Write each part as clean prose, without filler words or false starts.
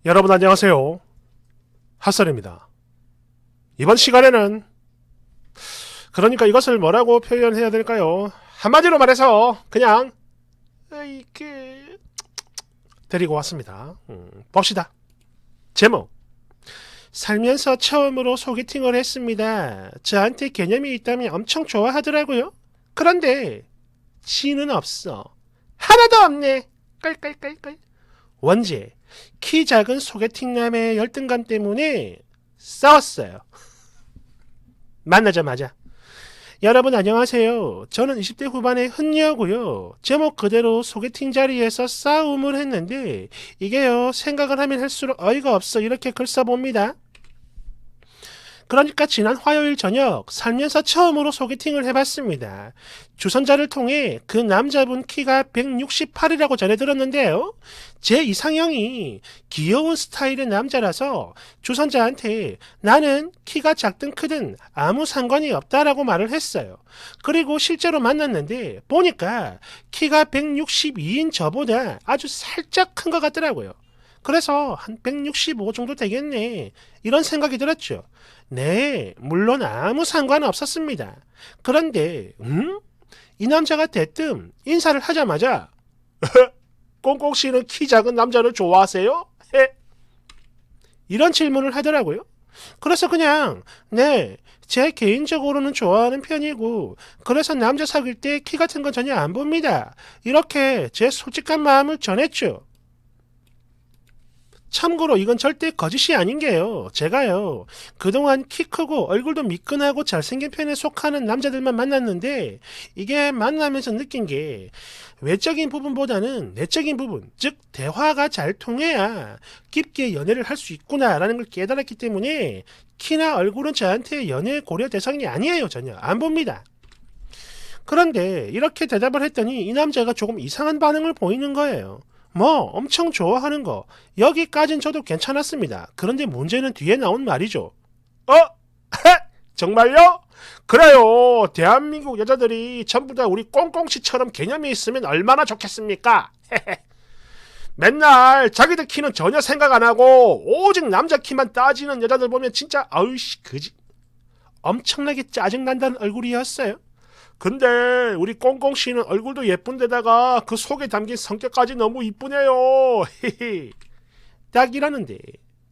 여러분 안녕하세요. 핫설입니다. 이번 시간에는 그러니까 이것을 뭐라고 표현해야 될까요? 한마디로 말해서 그냥 이렇게 데리고 왔습니다. 봅시다. 제목 살면서 처음으로 소개팅을 했습니다. 저한테 개념이 있다면 엄청 좋아하더라고요. 그런데 지는 없어. 하나도 없네. 깔깔깔깔. 원제 키 작은 소개팅남의 열등감 때문에 싸웠어요. 만나자마자 여러분 안녕하세요. 저는 20대 후반의 흔녀고요. 제목 그대로 소개팅 자리에서 싸움을 했는데 이게요 생각을 하면 할수록 어이가 없어 이렇게 글 써봅니다. 그러니까 지난 화요일 저녁 살면서 처음으로 소개팅을 해봤습니다. 주선자를 통해 그 남자분 키가 168이라고 전해 들었는데요. 제 이상형이 귀여운 스타일의 남자라서 주선자한테 나는 키가 작든 크든 아무 상관이 없다라고 말을 했어요. 그리고 실제로 만났는데 보니까 키가 162인 저보다 아주 살짝 큰 것 같더라고요. 그래서 한 165 정도 되겠네. 이런 생각이 들었죠. 네, 물론 아무 상관 없었습니다. 그런데, 이 남자가 대뜸 인사를 하자마자, 꽁꽁 씨는 키 작은 남자를 좋아하세요? 이런 질문을 하더라고요. 그래서 그냥, 네, 제 개인적으로는 좋아하는 편이고, 그래서 남자 사귈 때 키 같은 건 전혀 안 봅니다. 이렇게 제 솔직한 마음을 전했죠. 참고로 이건 절대 거짓이 아닌 게요. 제가요. 그동안 키 크고 얼굴도 미끈하고 잘생긴 편에 속하는 남자들만 만났는데 이게 만나면서 느낀 게 외적인 부분보다는 내적인 부분, 즉 대화가 잘 통해야 깊게 연애를 할 수 있구나라는 걸 깨달았기 때문에 키나 얼굴은 저한테 연애 고려 대상이 아니에요. 전혀 안 봅니다. 그런데 이렇게 대답을 했더니 이 남자가 조금 이상한 반응을 보이는 거예요. 뭐 엄청 좋아하는 거 여기까진 저도 괜찮았습니다. 그런데 문제는 뒤에 나온 말이죠. 정말요? 그래요. 대한민국 여자들이 전부 다 우리 꽁꽁씨처럼 개념이 있으면 얼마나 좋겠습니까? 맨날 자기들 키는 전혀 생각 안 하고 오직 남자 키만 따지는 여자들 보면 진짜 아우씨 그지 엄청나게 짜증난다는 얼굴이었어요. 근데 우리 꽁꽁씨는 얼굴도 예쁜데다가 그 속에 담긴 성격까지 너무 이쁘네요. 딱 이러는데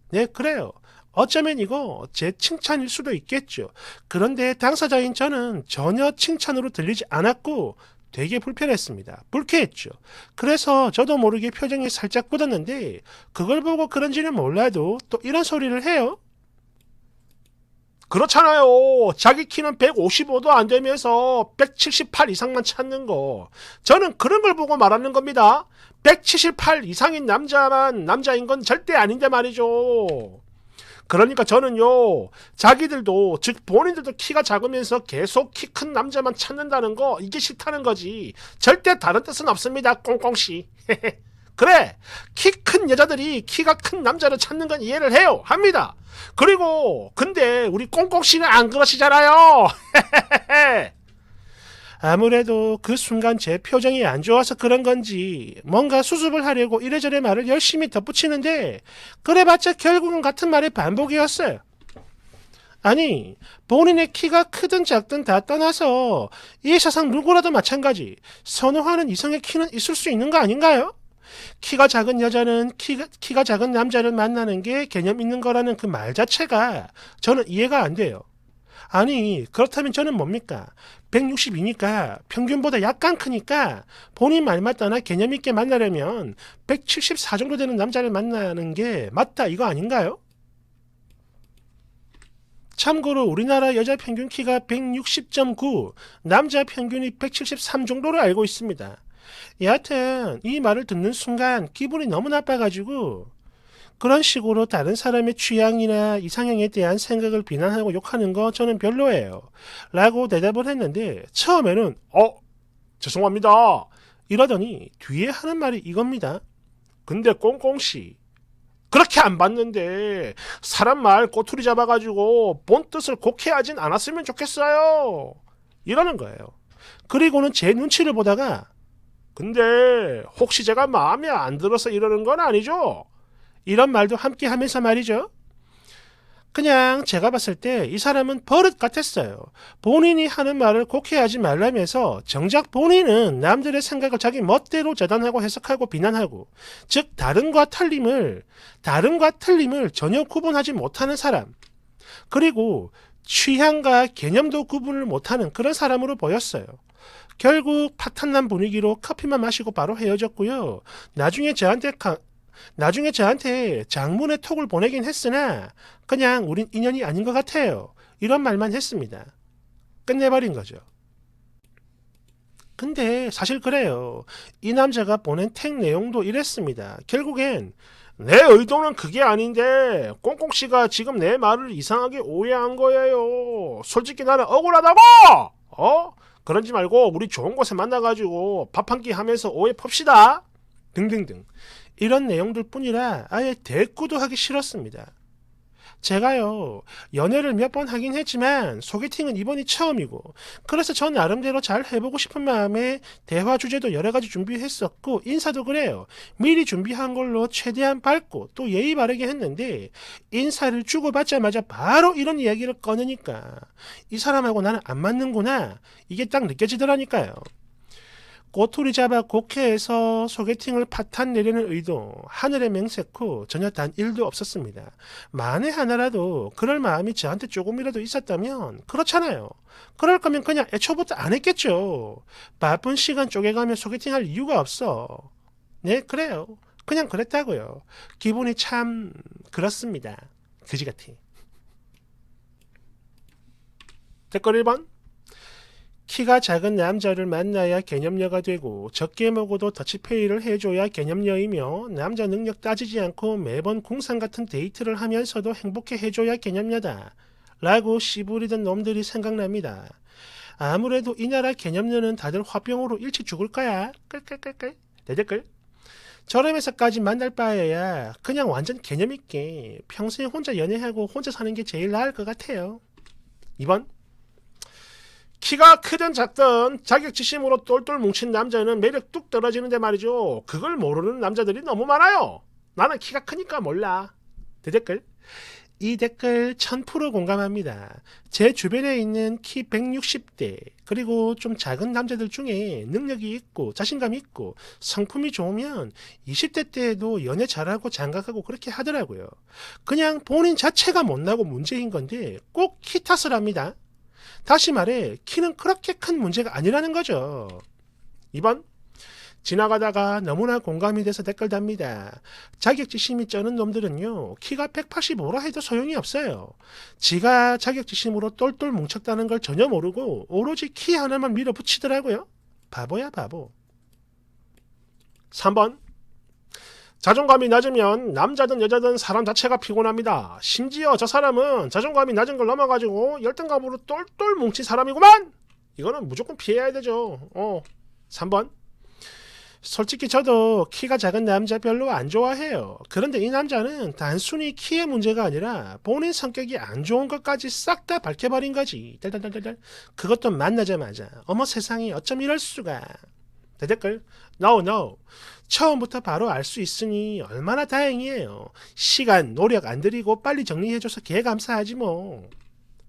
네 그래요. 어쩌면 이거 제 칭찬일 수도 있겠죠. 그런데 당사자인 저는 전혀 칭찬으로 들리지 않았고 되게 불편했습니다. 불쾌했죠. 그래서 저도 모르게 표정이 살짝 굳었는데 그걸 보고 그런지는 몰라도 또 이런 소리를 해요. 그렇잖아요. 자기 키는 155도 안 되면서 178 이상만 찾는 거. 저는 그런 걸 보고 말하는 겁니다. 178 이상인 남자만 남자인 건 절대 아닌데 말이죠. 그러니까 저는요, 자기들도, 즉 본인들도 키가 작으면서 계속 키 큰 남자만 찾는다는 거, 이게 싫다는 거지. 절대 다른 뜻은 없습니다, 꽁꽁씨. 그래, 키 큰 여자들이 키가 큰 남자를 찾는 건 이해를 해요. 합니다. 그리고 근데 우리 꽁꽁씨는 안 그러시잖아요. 아무래도 그 순간 제 표정이 안 좋아서 그런 건지 뭔가 수습을 하려고 이래저래 말을 열심히 덧붙이는데 그래봤자 결국은 같은 말의 반복이었어요. 아니 본인의 키가 크든 작든 다 떠나서 이 세상 누구라도 마찬가지 선호하는 이성의 키는 있을 수 있는 거 아닌가요? 키가 작은 여자는 키가 작은 남자를 만나는 게 개념 있는 거라는 그 말 자체가 저는 이해가 안 돼요. 아니 그렇다면 저는 뭡니까? 162니까 평균보다 약간 크니까 본인 말만 따나 개념 있게 만나려면 174 정도 되는 남자를 만나는 게 맞다 이거 아닌가요? 참고로 우리나라 여자 평균 키가 160.9, 남자 평균이 173 정도로 알고 있습니다. 여하튼 이 말을 듣는 순간 기분이 너무 나빠가지고 그런 식으로 다른 사람의 취향이나 이상형에 대한 생각을 비난하고 욕하는 거 저는 별로예요. 라고 대답을 했는데 처음에는 죄송합니다. 이러더니 뒤에 하는 말이 이겁니다. 근데 꽁꽁씨 그렇게 안 봤는데 사람 말 꼬투리 잡아가지고 본 뜻을 곡해 하진 않았으면 좋겠어요. 이러는 거예요. 그리고는 제 눈치를 보다가 근데 혹시 제가 마음에 안 들어서 이러는 건 아니죠? 이런 말도 함께 하면서 말이죠. 그냥 제가 봤을 때 이 사람은 버릇 같았어요. 본인이 하는 말을 곡해하지 말라면서 정작 본인은 남들의 생각을 자기 멋대로 재단하고 해석하고 비난하고, 즉 다른과 틀림을 전혀 구분하지 못하는 사람, 그리고 취향과 개념도 구분을 못하는 그런 사람으로 보였어요. 결국 파탄난 분위기로 커피만 마시고 바로 헤어졌고요. 나중에 저한테 장문의 톡을 보내긴 했으나 그냥 우린 인연이 아닌 것 같아요. 이런 말만 했습니다. 끝내버린 거죠. 근데 사실 그래요. 이 남자가 보낸 택 내용도 이랬습니다. 결국엔 내 의도는 그게 아닌데 꽁꽁씨가 지금 내 말을 이상하게 오해한 거예요. 솔직히 나는 억울하다고! 그러지 말고 우리 좋은 곳에 만나가지고 밥 한 끼 하면서 오해 풉시다. 등등등. 이런 내용들 뿐이라 아예 대꾸도 하기 싫었습니다. 제가요, 연애를 몇 번 하긴 했지만 소개팅은 이번이 처음이고, 그래서 전 나름대로 잘 해보고 싶은 마음에 대화 주제도 여러 가지 준비했었고, 인사도 그래요. 미리 준비한 걸로 최대한 밝고 또 예의 바르게 했는데, 인사를 주고받자마자 바로 이런 이야기를 꺼내니까 이 사람하고 나는 안 맞는구나, 이게 딱 느껴지더라니까요. 꼬투리 잡아 곡해해서 소개팅을 파탄 내려는 의도, 하늘의 맹세코 전혀 단 1도 없었습니다. 만에 하나라도 그럴 마음이 저한테 조금이라도 있었다면 그렇잖아요. 그럴 거면 그냥 애초부터 안 했겠죠. 바쁜 시간 쪼개가며 소개팅할 이유가 없어. 네, 그래요. 그냥 그랬다고요. 기분이 참 그렇습니다. 그지같이. 댓글 1번. 키가 작은 남자를 만나야 개념녀가 되고 적게 먹어도 더치페이를 해줘야 개념녀이며 남자 능력 따지지 않고 매번 궁상 같은 데이트를 하면서도 행복해 해줘야 개념녀다 라고 씨부리던 놈들이 생각납니다. 아무래도 이 나라 개념녀는 다들 화병으로 일찍 죽을 거야. 끌끌끌끌. 내 댓글. 저렴해서까지 만날 바에야 그냥 완전 개념 있게 평생 혼자 연애하고 혼자 사는 게 제일 나을 것 같아요. 2번. 키가 크든 작든 자격지심으로 똘똘 뭉친 남자는 매력 뚝 떨어지는데 말이죠. 그걸 모르는 남자들이 너무 많아요. 나는 키가 크니까 몰라. 댓글. 이 댓글 1000% 공감합니다. 제 주변에 있는 키 160대 그리고 좀 작은 남자들 중에 능력이 있고 자신감이 있고 성품이 좋으면 20대 때에도 연애 잘하고 장가가고 그렇게 하더라고요. 그냥 본인 자체가 못나고 문제인 건데 꼭 키 탓을 합니다. 다시 말해 키는 그렇게 큰 문제가 아니라는 거죠. 2번. 지나가다가 너무나 공감이 돼서 댓글 답니다. 자격지심이 쩌는 놈들은요. 키가 185라 해도 소용이 없어요. 지가 자격지심으로 똘똘 뭉쳤다는 걸 전혀 모르고 오로지 키 하나만 밀어붙이더라고요. 바보야 바보. 3번. 자존감이 낮으면 남자든 여자든 사람 자체가 피곤합니다. 심지어 저 사람은 자존감이 낮은 걸 넘어가지고 열등감으로 똘똘 뭉친 사람이구만. 이거는 무조건 피해야 되죠. 3번. 솔직히 저도 키가 작은 남자 별로 안 좋아해요. 그런데 이 남자는 단순히 키의 문제가 아니라 본인 성격이 안 좋은 것까지 싹 다 밝혀버린 거지. 달달달달. 그것도 만나자마자 어머 세상에 어쩜 이럴 수가. 댓글. No. 처음부터 바로 알 수 있으니 얼마나 다행이에요. 시간, 노력 안 들이고 빨리 정리해줘서 개감사하지 뭐.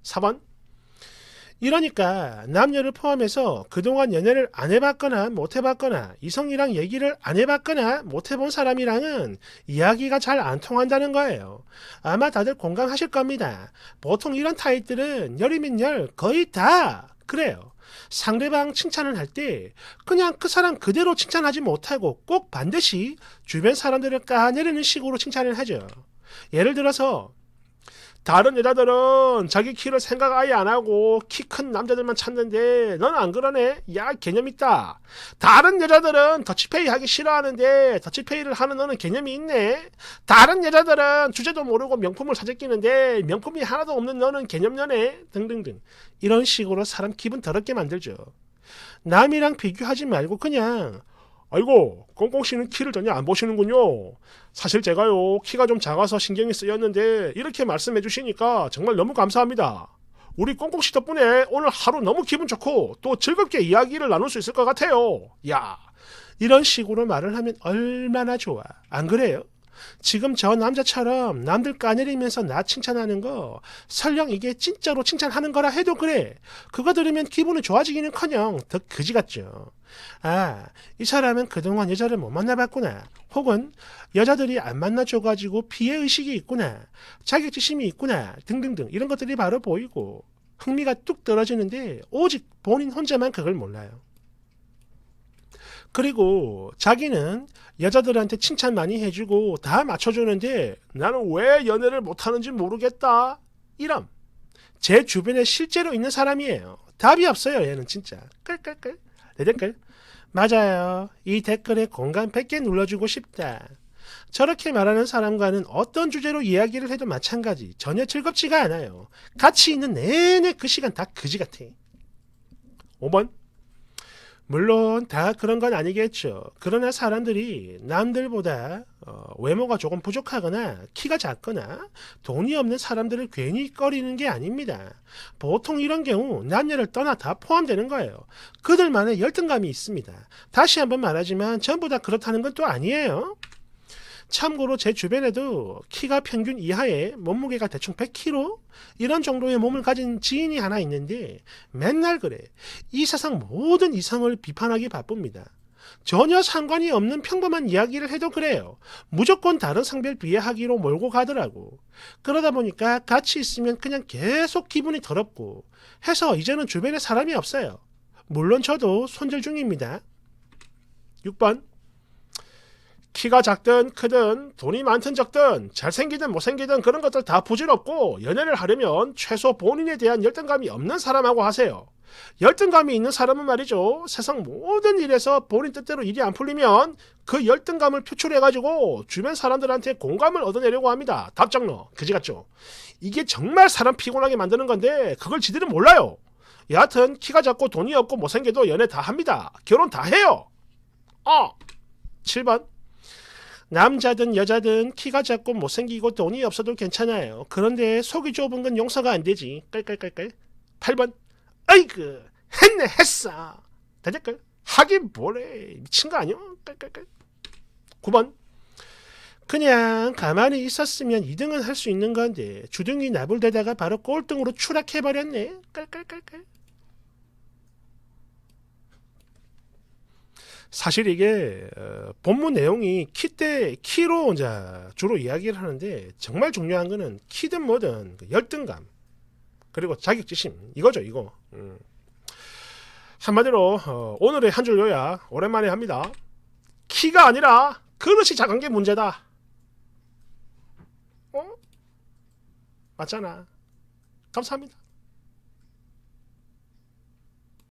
4번. 이러니까 남녀를 포함해서 그동안 연애를 안 해봤거나 못 해봤거나 이성이랑 얘기를 안 해봤거나 못 해본 사람이랑은 이야기가 잘 안 통한다는 거예요. 아마 다들 공감하실 겁니다. 보통 이런 타입들은 열이면 열 거의 다 그래요. 상대방 칭찬을 할 때 그냥 그 사람 그대로 칭찬하지 못하고 꼭 반드시 주변 사람들을 까내리는 식으로 칭찬을 하죠. 예를 들어서 다른 여자들은 자기 키를 생각 아예 안 하고 키 큰 남자들만 찾는데 넌 안 그러네? 야 개념 있다. 다른 여자들은 더치페이 하기 싫어하는데 더치페이를 하는 너는 개념이 있네. 다른 여자들은 주제도 모르고 명품을 사재 끼는데 명품이 하나도 없는 너는 개념녀네. 등등등. 이런 식으로 사람 기분 더럽게 만들죠. 남이랑 비교하지 말고 그냥 아이고 꽁꽁씨는 키를 전혀 안 보시는군요. 사실 제가요 키가 좀 작아서 신경이 쓰였는데 이렇게 말씀해 주시니까 정말 너무 감사합니다. 우리 꽁꽁씨 덕분에 오늘 하루 너무 기분 좋고 또 즐겁게 이야기를 나눌 수 있을 것 같아요. 야, 이런 식으로 말을 하면 얼마나 좋아. 안 그래요? 지금 저 남자처럼 남들 까내리면서 나 칭찬하는 거 설령 이게 진짜로 칭찬하는 거라 해도 그래. 그거 들으면 기분이 좋아지기는커녕 더 그지 같죠. 아, 이 사람은 그동안 여자를 못 만나봤구나. 혹은 여자들이 안 만나줘가지고 피해의식이 있구나. 자격지심이 있구나. 등등등 이런 것들이 바로 보이고 흥미가 뚝 떨어지는데 오직 본인 혼자만 그걸 몰라요. 그리고 자기는 여자들한테 칭찬 많이 해주고 다 맞춰주는데 나는 왜 연애를 못하는지 모르겠다. 이런 제 주변에 실제로 있는 사람이에요. 답이 없어요. 얘는 진짜. 끌끌끌. 내 댓글. 맞아요. 이 댓글에 공감 100개 눌러주고 싶다. 저렇게 말하는 사람과는 어떤 주제로 이야기를 해도 마찬가지. 전혀 즐겁지가 않아요. 같이 있는 내내 그 시간 다 그지 같아. 5번. 물론 다 그런 건 아니겠죠. 그러나 사람들이 남들보다 외모가 조금 부족하거나 키가 작거나 돈이 없는 사람들을 괜히 꺼리는 게 아닙니다. 보통 이런 경우 남녀를 떠나 다 포함되는 거예요. 그들만의 열등감이 있습니다. 다시 한번 말하지만 전부 다 그렇다는 건 또 아니에요. 참고로 제 주변에도 키가 평균 이하에 몸무게가 대충 100kg 이런 정도의 몸을 가진 지인이 하나 있는데 맨날 그래. 이 세상 모든 이성을 비판하기 바쁩니다. 전혀 상관이 없는 평범한 이야기를 해도 그래요. 무조건 다른 성별 비하하기로 몰고 가더라고. 그러다 보니까 같이 있으면 그냥 계속 기분이 더럽고 해서 이제는 주변에 사람이 없어요. 물론 저도 손절 중입니다. 6번. 키가 작든 크든 돈이 많든 적든 잘생기든 못생기든 그런 것들 다 부질없고 연애를 하려면 최소 본인에 대한 열등감이 없는 사람하고 하세요. 열등감이 있는 사람은 말이죠. 세상 모든 일에서 본인 뜻대로 일이 안 풀리면 그 열등감을 표출해가지고 주변 사람들한테 공감을 얻어내려고 합니다. 답장너 그지 같죠? 이게 정말 사람 피곤하게 만드는 건데 그걸 지들은 몰라요. 여하튼 키가 작고 돈이 없고 못생겨도 연애 다 합니다. 결혼 다 해요. 7번. 남자든 여자든 키가 작고 못생기고 돈이 없어도 괜찮아요. 그런데 속이 좁은 건 용서가 안 되지. 깔깔깔깔. 8번. 아이고 했네 했어. 대댓글. 하긴 뭐래. 미친 거 아니야? 깔깔깔. 9번. 그냥 가만히 있었으면 2등은 할 수 있는 건데 주둥이 나불대다가 바로 꼴등으로 추락해버렸네. 깔깔깔깔. 사실 이게 본문 내용이 키로 이제 주로 이야기를 하는데 정말 중요한 거는 키든 뭐든 그 열등감 그리고 자격지심 이거죠 이거. 한마디로 오늘의 한 줄 요약 오랜만에 합니다. 키가 아니라 그릇이 작은 게 문제다. 맞잖아. 감사합니다.